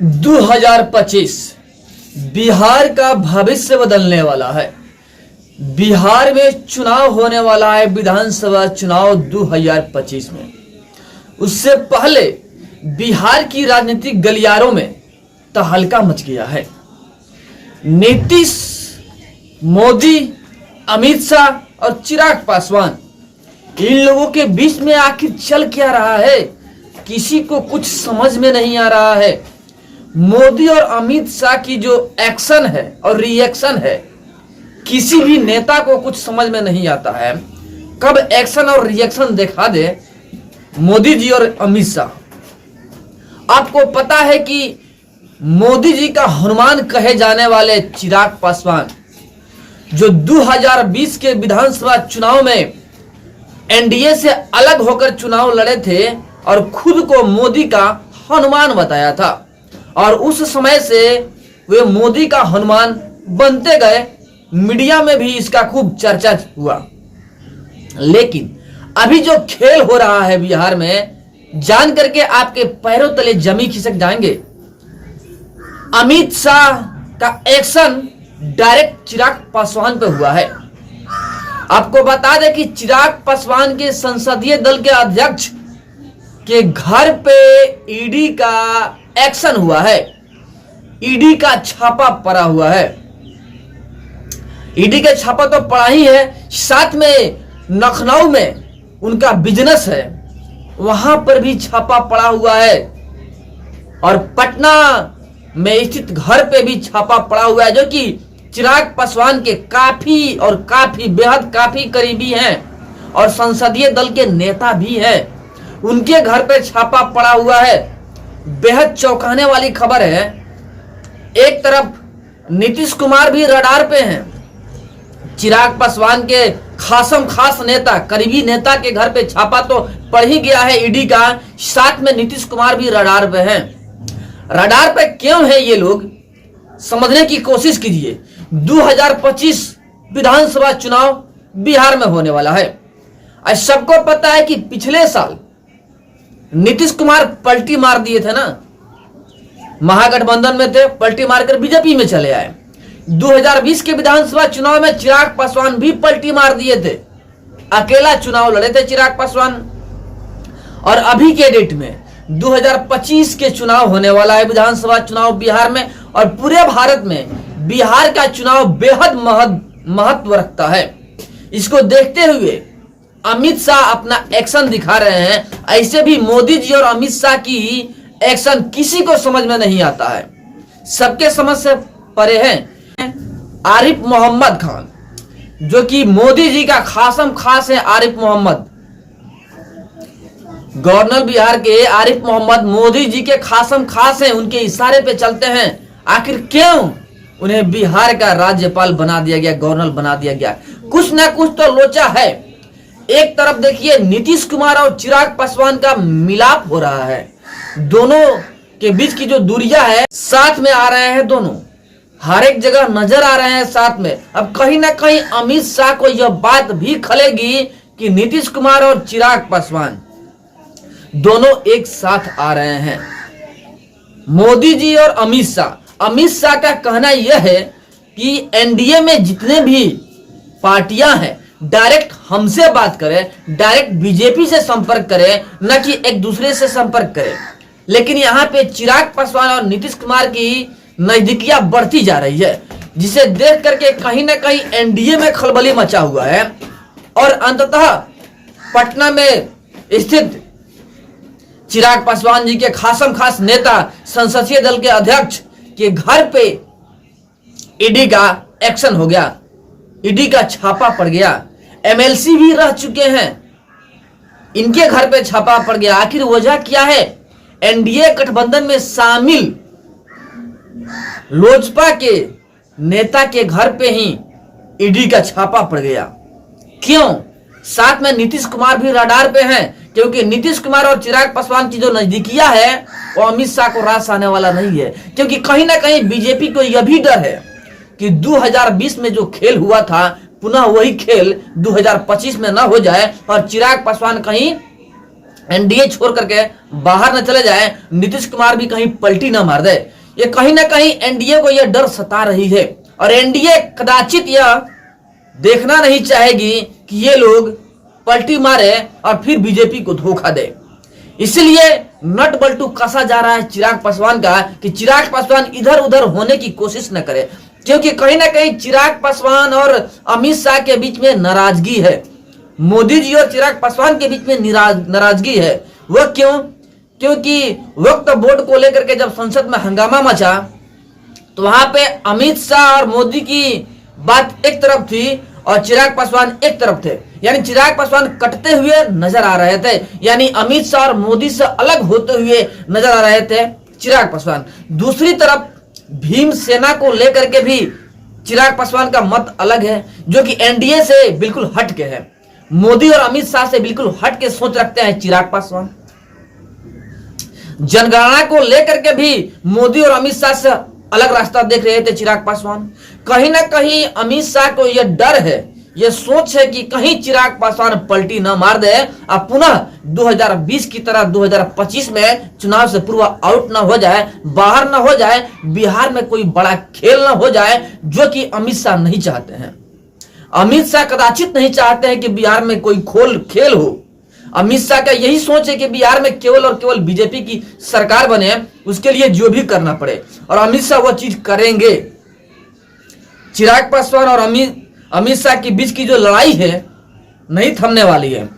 2025 बिहार का भविष्य बदलने वाला है। बिहार में चुनाव होने वाला है, विधानसभा चुनाव 2025 में। उससे पहले बिहार की राजनीतिक गलियारों में तहलका मच गया है। नीतीश, मोदी, अमित शाह और चिराग पासवान, इन लोगों के बीच में आखिर चल क्या रहा है, किसी को कुछ समझ में नहीं आ रहा है। मोदी और अमित शाह की जो एक्शन है और रिएक्शन है, किसी भी नेता को कुछ समझ में नहीं आता है। कब एक्शन और रिएक्शन दिखा दे मोदी जी और अमित शाह। आपको पता है कि मोदी जी का हनुमान कहे जाने वाले चिराग पासवान, जो 2020 के विधानसभा चुनाव में एनडीए से अलग होकर चुनाव लड़े थे और खुद को मोदी का हनुमान बताया था, और उस समय से वे मोदी का हनुमान बनते गए। मीडिया में भी इसका खूब चर्चा हुआ। लेकिन अभी जो खेल हो रहा है बिहार में, जान करके आपके पैरों तले जमी खिसक जाएंगे। अमित शाह का एक्शन डायरेक्ट चिराग पासवान पे हुआ है। आपको बता दें कि चिराग पासवान के संसदीय दल के अध्यक्ष के घर पे ईडी का एक्शन हुआ है। ईडी का छापा पड़ा हुआ है। ईडी का छापा तो पड़ा ही है, साथ में लखनऊ में उनका बिजनेस है, वहां पर भी छापा पड़ा हुआ है, और पटना में स्थित घर पे भी छापा पड़ा हुआ है, जो कि चिराग पासवान के काफी बेहद काफी करीबी हैं और संसदीय दल के नेता भी हैं। उनके घर पे छापा पड़ा हुआ है। बेहद चौंकाने वाली खबर है। एक तरफ नीतीश कुमार भी रडार पे हैं। चिराग पासवान के खासम खास नेता, करीबी नेता के घर पे छापा तो पड़ ही गया है ईडी का, साथ में नीतीश कुमार भी रडार पे हैं। रडार पे क्यों है ये लोग, समझने की कोशिश कीजिए। 2025 विधानसभा चुनाव बिहार में होने वाला है। आज सबको पता है कि पिछले साल नीतीश कुमार पलटी मार दिए थे ना, महागठबंधन में थे, पलटी मारकर बीजेपी में चले आए। 2020 के विधानसभा चुनाव में चिराग पासवान भी पलटी मार दिए थे, अकेला चुनाव लड़े थे चिराग पासवान। और अभी के डेट में 2025 के चुनाव होने वाला है, विधानसभा चुनाव बिहार में, और पूरे भारत में बिहार का चुनाव बेहद महत्व रखता है। इसको देखते हुए अमित शाह अपना एक्शन दिखा रहे हैं। ऐसे भी मोदी जी और अमित शाह की एक्शन किसी को समझ में नहीं आता है, सबके समझ से परे हैं। आरिफ मोहम्मद खान, जो कि मोदी जी का खासम खास है, आरिफ मोहम्मद, गवर्नर बिहार के आरिफ मोहम्मद मोदी जी के खासम खास हैं, उनके इशारे पे चलते हैं। आखिर क्यों उन्हें बिहार का राज्यपाल बना दिया गया, गवर्नर बना दिया गया? कुछ ना कुछ तो लोचा है। एक तरफ देखिए नीतीश कुमार और चिराग पासवान का मिलाप हो रहा है, दोनों के बीच की जो दूरियां है, साथ में आ रहे हैं दोनों, हर एक जगह नजर आ रहे हैं साथ में। अब कहीं ना कहीं अमित शाह को यह बात भी खलेगी कि नीतीश कुमार और चिराग पासवान दोनों एक साथ आ रहे हैं। मोदी जी और अमित शाह का कहना यह है कि एनडीए में जितने भी पार्टियां हैं, डायरेक्ट हमसे बात करें, डायरेक्ट बीजेपी से संपर्क करें, न कि एक दूसरे से संपर्क करें। लेकिन यहाँ पे चिराग पासवान और नीतीश कुमार की नजदीकियां बढ़ती जा रही है, जिसे देख करके कहीं ना कहीं एनडीए में खलबली मचा हुआ है। और अंततः पटना में स्थित चिराग पासवान जी के खासम खास नेता, संसदीय दल के अध्यक्ष के घर पे ईडी का एक्शन हो गया, ईडी का छापा पड़ गया। एमएलसी भी रह चुके हैं, इनके घर पे छापा पड़ गया। आखिर वजह क्या है? एनडीए गठबंधन में शामिल लोजपा के नेता के घर पे ही ईडी का छापा पड़ गया। क्यों? साथ में नीतीश कुमार भी रडार पे हैं, क्योंकि नीतीश कुमार और चिराग पासवान की जो नजदीकियां है, वो अमित शाह को रास आने वाला नहीं है। क्योंकि कहीं ना कहीं बीजेपी को यह भी डर है कि 2020 में जो खेल हुआ था, पुनः वही खेल 2025 में न हो जाए और चिराग पासवान कहीं एनडीए छोड़ करके बाहर न चले जाए, नीतीश कुमार भी कहीं पलटी ना मार दे। ये कहीं ना कहीं एनडीए को यह डर सता रही है और एनडीए कदाचित यह देखना नहीं चाहेगी कि ये लोग पलटी मारे और फिर बीजेपी को धोखा दे। इसलिए नट बल्टू कसा जा रहा है चिराग पासवान का कि चिराग पासवान इधर उधर होने की कोशिश न करे, क्योंकि कहीं ना कहीं चिराग पासवान और अमित शाह के बीच में नाराजगी है। मोदी जी और चिराग पासवान के बीच में नाराजगी है। वह क्यों? क्योंकि वक्त बोर्ड को लेकर के जब संसद में हंगामा मचा तो वहां पे अमित शाह और मोदी की बात एक तरफ थी और चिराग पासवान एक तरफ थे, यानी चिराग पासवान कटते हुए नजर आ रहे थे, यानी अमित शाह और मोदी से अलग होते हुए नजर आ रहे थे चिराग पासवान। दूसरी तरफ भीम सेना को लेकर के भी चिराग पासवान का मत अलग है, जो कि एनडीए से बिल्कुल हट के है। मोदी और अमित शाह से बिल्कुल हट के सोच रखते हैं चिराग पासवान। जनगणना को लेकर के भी मोदी और अमित शाह से अलग रास्ता देख रहे थे चिराग पासवान। कहीं ना कहीं अमित शाह को यह डर है, यह सोच है कि कहीं चिराग पासवान पलटी न मार दे और पुनः 2020 की तरह 2025 में चुनाव से पूर्व आउट न हो जाए, बाहर न हो जाए, बिहार में कोई बड़ा खेल न हो जाए, जो कि अमित शाह नहीं चाहते हैं। अमित शाह कदाचित नहीं चाहते हैं कि बिहार में कोई खेल हो। अमित शाह का यही सोच है कि बिहार में केवल और केवल बीजेपी की सरकार बने, उसके लिए जो भी करना पड़े, और अमित शाह वो चीज करेंगे। चिराग पासवान और अमित शाह के बीच की जो लड़ाई है नहीं थमने वाली है।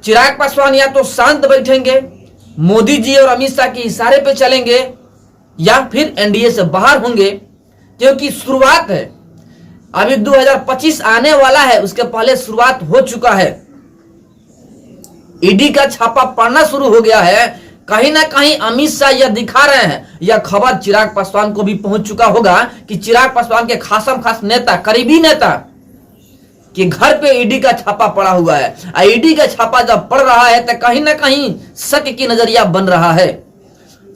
चिराग पासवान या तो शांत बैठेंगे, मोदी जी और अमित शाह के इशारे पे चलेंगे, या फिर एनडीए से बाहर होंगे, क्योंकि शुरुआत है। अभी 2025 आने वाला है, उसके पहले शुरुआत हो चुका है। ईडी का छापा पड़ना शुरू हो गया है। कहीं ना कहीं अमित शाह यह दिखा रहे हैं, यह खबर चिराग पासवान को भी पहुंच चुका होगा कि चिराग पासवान के खासम खास नेता, करीबी नेता के घर पे ईडी का छापा पड़ा हुआ है। ईडी का छापा जब पड़ रहा है तो कहीं ना कहीं शक की नजरिया बन रहा है।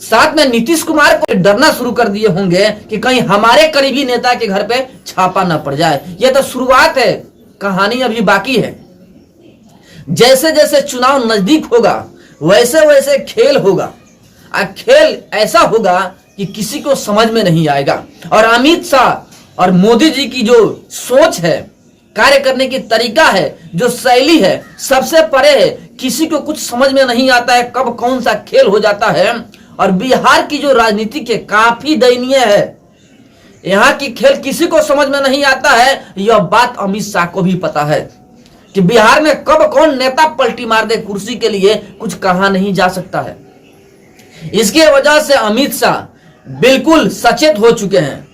साथ में नीतीश कुमार को डरना शुरू कर दिए होंगे कि कहीं हमारे करीबी नेता के घर पे छापा ना पड़ जाए। यह तो शुरुआत है, कहानी अभी बाकी है। जैसे जैसे चुनाव नजदीक होगा वैसे वैसे खेल होगा, और खेल ऐसा होगा कि किसी को समझ में नहीं आएगा। और अमित शाह और मोदी जी की जो सोच है, कार्य करने की तरीका है, जो शैली है, सबसे परे है। किसी को कुछ समझ में नहीं आता है कब कौन सा खेल हो जाता है। और बिहार की जो राजनीति है काफी दयनीय है। यहाँ की खेल किसी को समझ में नहीं आता है। यह बात अमित शाह को भी पता है कि बिहार में कब कौन नेता पलटी मार दे कुर्सी के लिए, कुछ कहा नहीं जा सकता है। इसके वजह से अमित शाह बिल्कुल सचेत हो चुके हैं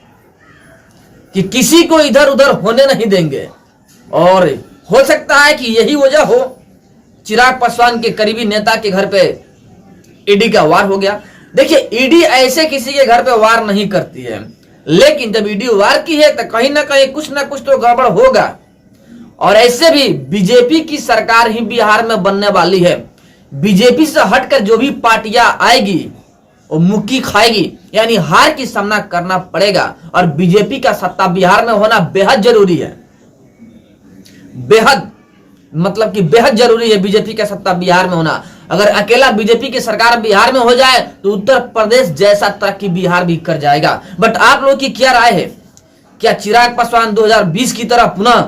कि किसी को इधर उधर होने नहीं देंगे। और हो सकता है कि यही वजह हो, चिराग पासवान के करीबी नेता के घर पे ईडी का वार हो गया। देखिए, ईडी ऐसे किसी के घर पे वार नहीं करती है, लेकिन जब ईडी वार की है तो कहीं ना कुछ तो गड़बड़ होगा। और ऐसे भी बीजेपी की सरकार ही बिहार में बनने वाली है। बीजेपी से हटकर जो भी पार्टियां आएगी वो मुक्की खाएगी, यानी हार की सामना करना पड़ेगा। और बीजेपी का सत्ता बिहार में होना बेहद जरूरी है। बेहद मतलब कि बेहद जरूरी है बीजेपी का सत्ता बिहार में होना। अगर अकेला बीजेपी की सरकार बिहार में हो जाए तो उत्तर प्रदेश जैसा तरक्की बिहार भी कर जाएगा। बट आप लोग की क्या राय है? क्या चिराग पासवान 2020 की तरह पुनः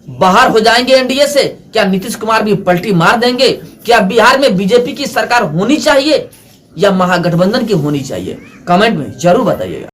बाहर हो जाएंगे एनडीए से? क्या नीतीश कुमार भी पलटी मार देंगे? क्या बिहार में बीजेपी की सरकार होनी चाहिए या महागठबंधन की होनी चाहिए? कमेंट में जरूर बताइएगा।